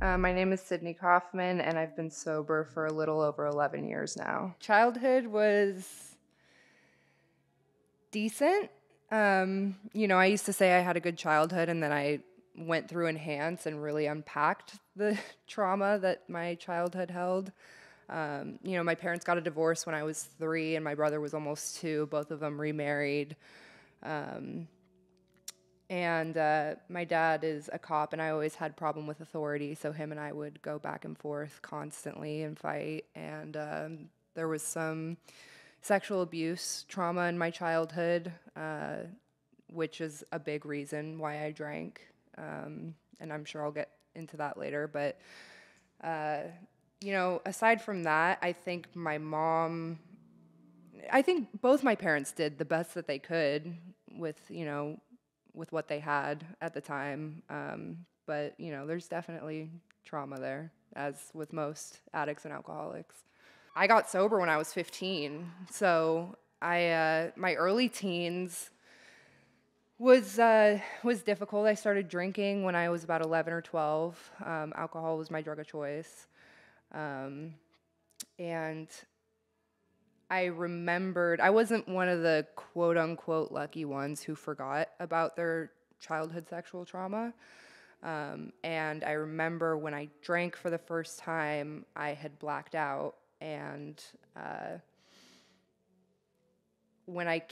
My name is Sydney Kaufman, and I've been sober for a little over 11 years now. Childhood was decent. I used to say I had a good childhood, and then I went through Enhance and really unpacked the trauma that my childhood held. My parents got a divorce when I was 3, and my brother was almost 2. Both of them remarried. And my dad is a cop, and I always had problem with authority, so him and I would go back and forth constantly and fight. And there was some sexual abuse trauma in my childhood, which is a big reason why I drank. And I'm sure I'll get into that later. But, aside from that, I think both my parents did the best that they could with what they had at the time. But, there's definitely trauma there, as with most addicts and alcoholics. I got sober when I was 15, so my early teens was difficult. I started drinking when I was about 11 or 12. Alcohol was my drug of choice, and I remembered I wasn't one of the quote unquote lucky ones who forgot about their childhood sexual trauma. And I remember when I drank for the first time, I had blacked out. And when I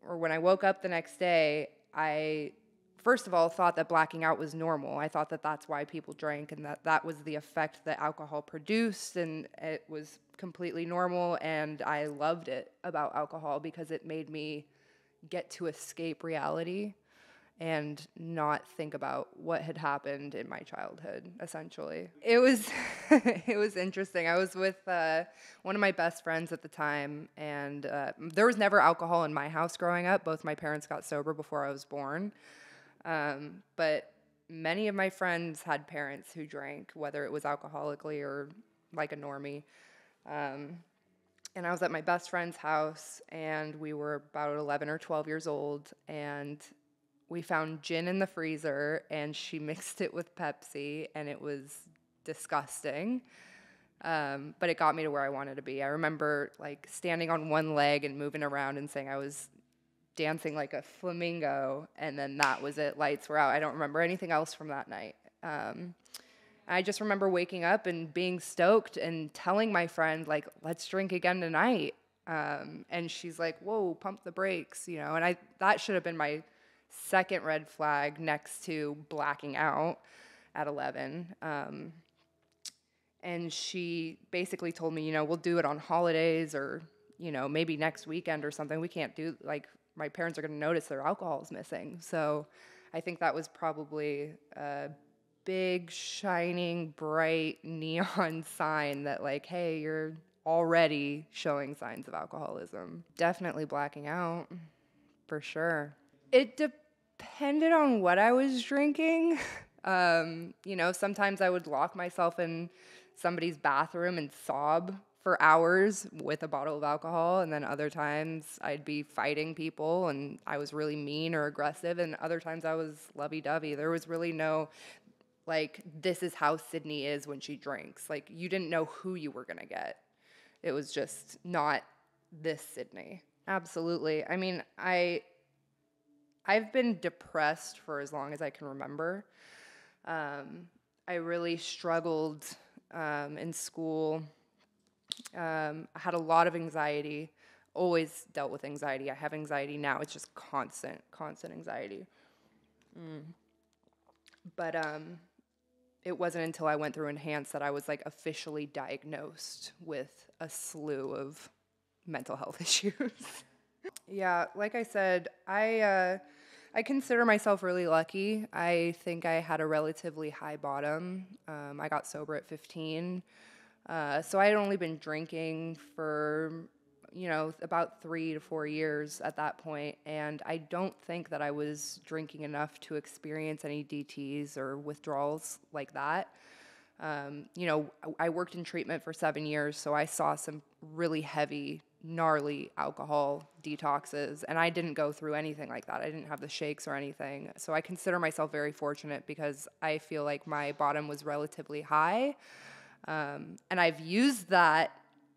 when I woke up the next day, I first of all thought that blacking out was normal. I thought that that's why people drank and that was the effect that alcohol produced, and it was completely normal. And I loved it about alcohol because it made me get to escape reality and not think about what had happened in my childhood, essentially. It was it was interesting. I was with one of my best friends at the time, and there was never alcohol in my house growing up. Both my parents got sober before I was born. But many of my friends had parents who drank, whether it was alcoholically or like a normie. And I was at my best friend's house, and we were about 11 or 12 years old, and we found gin in the freezer, and she mixed it with Pepsi, and it was disgusting. But it got me to where I wanted to be. I remember like standing on one leg and moving around and saying I was dancing like a flamingo, and then that was it. Lights were out. I don't remember anything else from that night. I just remember waking up and being stoked and telling my friend, like, let's drink again tonight. And she's like, whoa, pump the brakes, and that should have been my second red flag next to blacking out at 11. And she basically told me, we'll do it on holidays or, maybe next weekend or something. We can't do, like, my parents are going to notice their alcohol is missing. So I think that was probably a big, shining, bright neon sign that, like, hey, you're already showing signs of alcoholism. Definitely blacking out, for sure. It depended on what I was drinking. Sometimes I would lock myself in somebody's bathroom and sob for hours with a bottle of alcohol, and then other times I'd be fighting people and I was really mean or aggressive, and other times I was lovey-dovey. There was really no, like, this is how Sydney is when she drinks. Like, you didn't know who you were gonna get. It was just not this Sydney. Absolutely. I mean, I've been depressed for as long as I can remember. I really struggled in school. I had a lot of anxiety, always dealt with anxiety. I have anxiety now. It's just constant anxiety. But it wasn't until I went through Enhance that I was like officially diagnosed with a slew of mental health issues. Yeah, like I said, I consider myself really lucky. I think I had a relatively high bottom. I got sober at 15. So I had only been drinking for, about 3 to 4 years at that point, and I don't think that I was drinking enough to experience any DTs or withdrawals like that. I worked in treatment for 7 years, so I saw some really heavy, gnarly alcohol detoxes, and I didn't go through anything like that. I didn't have the shakes or anything. So I consider myself very fortunate because I feel like my bottom was relatively high. And I've used that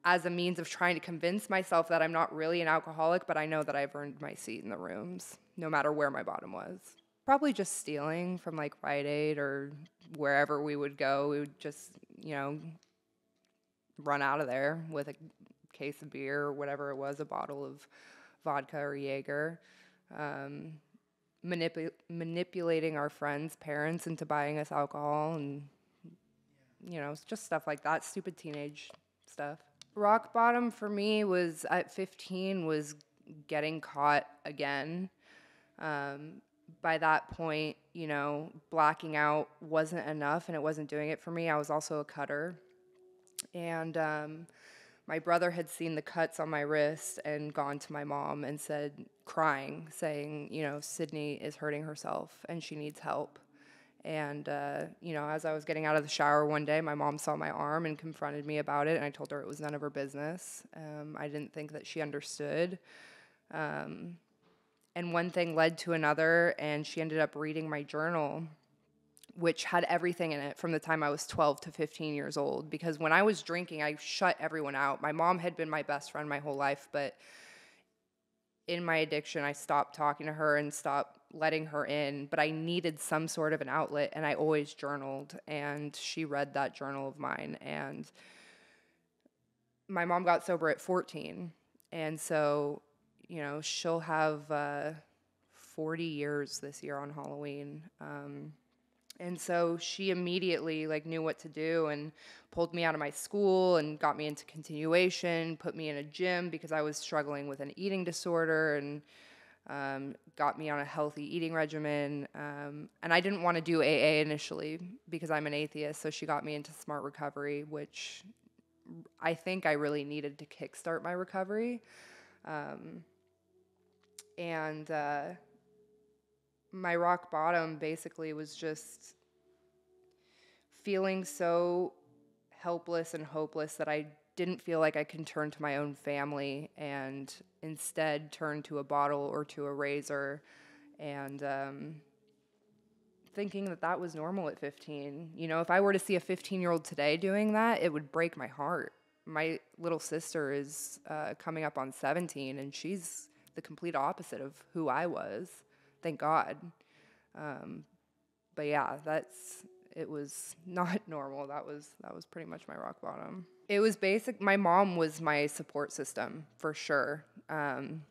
as a means of trying to convince myself that I'm not really an alcoholic, but I know that I've earned my seat in the rooms, no matter where my bottom was. Probably just stealing from like Rite Aid or wherever we would go. We would just, run out of there with a case of beer or whatever it was, a bottle of vodka or Jaeger. Um, Manipulating our friends' parents into buying us alcohol and, it's just stuff like that, stupid teenage stuff. Rock bottom for me was at 15 was getting caught again. By that point, blacking out wasn't enough and it wasn't doing it for me. I was also a cutter. And my brother had seen the cuts on my wrist and gone to my mom and said, crying, saying, Sydney is hurting herself and she needs help. And, as I was getting out of the shower one day, my mom saw my arm and confronted me about it, and I told her it was none of her business. I didn't think that she understood. And one thing led to another, and she ended up reading my journal, which had everything in it from the time I was 12 to 15 years old. Because when I was drinking, I shut everyone out. My mom had been my best friend my whole life, but in my addiction, I stopped talking to her and stopped letting her in, but I needed some sort of an outlet, and I always journaled, and she read that journal of mine. And my mom got sober at 14, and so, she'll have 40 years this year on Halloween. And so she immediately knew what to do and pulled me out of my school and got me into continuation, put me in a gym because I was struggling with an eating disorder, and got me on a healthy eating regimen. And I didn't want to do AA initially because I'm an atheist, so she got me into Smart Recovery, which I think I really needed to kickstart my recovery. And my rock bottom basically was just feeling so helpless and hopeless that I didn't feel like I could turn to my own family, and instead turn to a bottle or to a razor, and thinking that that was normal at 15. If I were to see a 15-year-old today doing that, it would break my heart. My little sister is coming up on 17, and she's the complete opposite of who I was. Thank God. But yeah, it was not normal. That was pretty much my rock bottom. It was basic. My mom was my support system for sure. And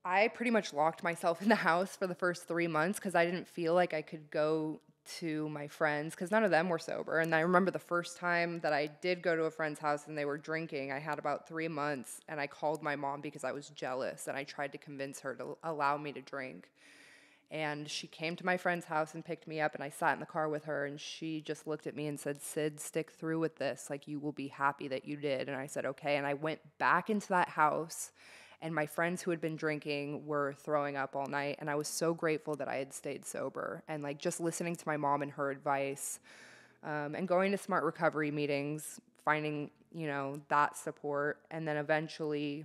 I pretty much locked myself in the house for the first 3 months because I didn't feel like I could go to my friends because none of them were sober. And I remember the first time that I did go to a friend's house and they were drinking, I had about 3 months, and I called my mom because I was jealous, and I tried to convince her to allow me to drink. And she came to my friend's house and picked me up, and I sat in the car with her, and she just looked at me and said, "Sid, stick through with this. You will be happy that you did." And I said, "Okay." And I went back into that house, and my friends who had been drinking were throwing up all night, and I was so grateful that I had stayed sober. And just listening to my mom and her advice, and going to Smart Recovery meetings, finding, that support, and then eventually,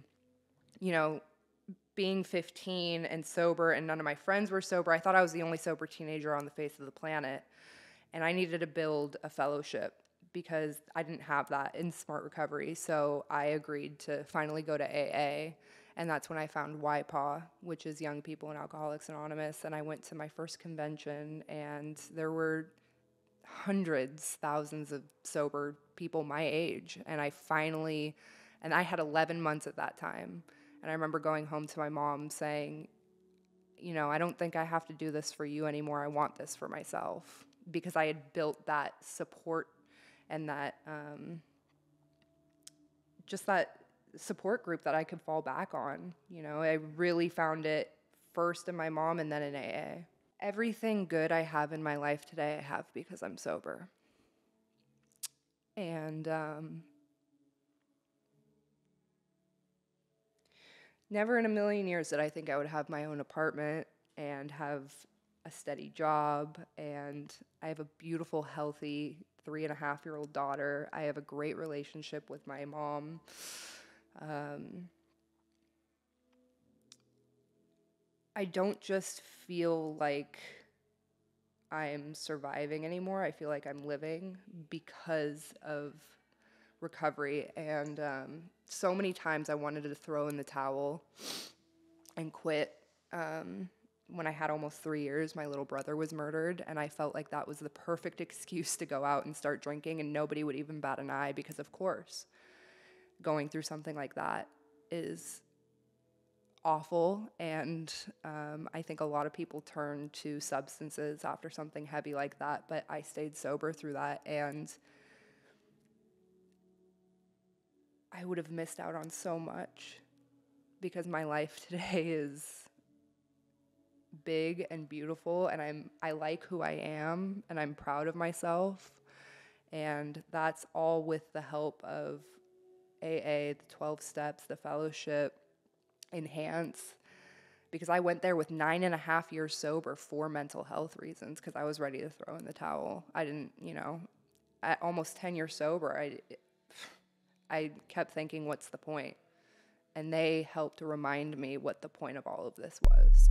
being 15 and sober, and none of my friends were sober. I thought I was the only sober teenager on the face of the planet, and I needed to build a fellowship because I didn't have that in Smart Recovery. So I agreed to finally go to AA, and that's when I found YPAW, which is Young People in Alcoholics Anonymous, and I went to my first convention, and there were hundreds, thousands of sober people my age, and I had 11 months at that time. And I remember going home to my mom saying, I don't think I have to do this for you anymore. I want this for myself, because I had built that support and that just that support group that I could fall back on. I really found it first in my mom and then in AA. Everything good I have in my life today, I have because I'm sober. And never in a million years did I think I would have my own apartment and have a steady job, and I have a beautiful, healthy 3.5-year-old daughter. I have a great relationship with my mom. I don't just feel like I'm surviving anymore. I feel like I'm living because of recovery. And so many times I wanted to throw in the towel and quit. When I had almost 3 years, my little brother was murdered, and I felt like that was the perfect excuse to go out and start drinking, and nobody would even bat an eye because, of course, going through something like that is awful. And I think a lot of people turn to substances after something heavy like that, but I stayed sober through that, and I would have missed out on so much because my life today is big and beautiful, and I like who I am, and I'm proud of myself, and that's all with the help of AA, the 12 steps, the fellowship, Enhance, because I went there with 9.5 years sober for mental health reasons, because I was ready to throw in the towel. I didn't, at almost 10 years sober, I kept thinking, what's the point? And they helped to remind me what the point of all of this was.